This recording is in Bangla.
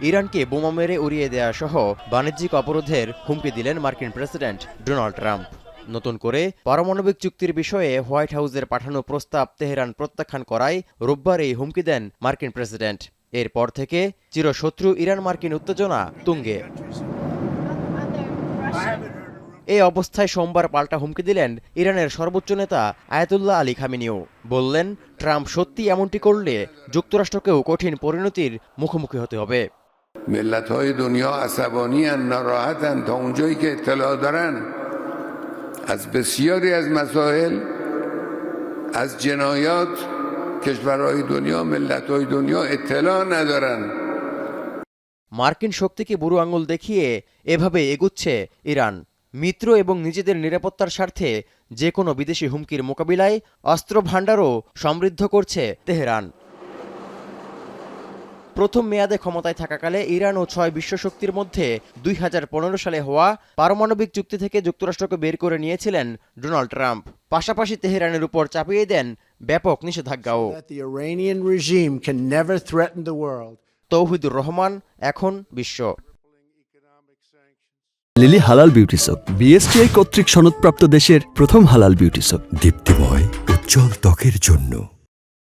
ইরানকে বোমা মেরে উড়িয়ে দেয়া সহ বাণিজ্যিক অবরোধের হুমকি দিলেন মার্কিন প্রেসিডেন্ট ডোনাল্ড ট্রাম্প। নতুন করে পারমাণবিক চুক্তির বিষয়ে হোয়াইট হাউসের পাঠানো প্রস্তাব তেহরান প্রত্যাখ্যান করায় রোববার এই হুমকি দেন মার্কিন প্রেসিডেন্ট। এরপর থেকে চিরশত্রু ইরান মার্কিন উত্তেজনা তুঙ্গে। এই অবস্থায় সোমবার পাল্টা হুমকি দিলেন ইরানের সর্বোচ্চ নেতা আয়াতুল্লাহ আলী খামেনিও। বললেন, ট্রাম্প সত্যি এমনটি করলে যুক্তরাষ্ট্রকেও কঠিন পরিণতির মুখোমুখি হতে হবে। ملت‌های دنیا عصبانی‌اند، ناراحتند تا اونجایی که اطلاع دارن از بسیاری از مسائل، از جنایات کشورهای دنیا، ملت‌های دنیا اطلاع ندارن। মার্কিন শক্তিকে বুড়ো আঙুল দেখিয়ে এভাবে এগুচ্ছে ইরান। মিত্র এবং নিজেদের নিরাপত্তার স্বার্থে যে কোনো বিদেশি হুমকির মোকাবিলায় অস্ত্র ভাণ্ডারও সমৃদ্ধ করছে তেহরান। প্রথম মেয়াদে ক্ষমতায় থাকাকালে ইরান ও ৬ বিশ্বশক্তির মধ্যে ২০১৫ সালে হওয়া পারমাণবিক চুক্তি থেকে যুক্তরাষ্ট্রকে বের করে নিয়েছিলেন ডোনাল্ড ট্রাম্প। পাশাপাশি তেহরানের উপর চাপিয়ে দেন ব্যাপক নিষেধাজ্ঞাও। তৌহিদুর রহমান, এখন বিশ্ব। লিলি হালাল বিউটি সোপ, বিএসটিআই কর্তৃক সনদপ্রাপ্ত দেশের প্রথম হালাল বিউটি সোপ। দীপ্তিময় উজ্জ্বল ত্বকের জন্য।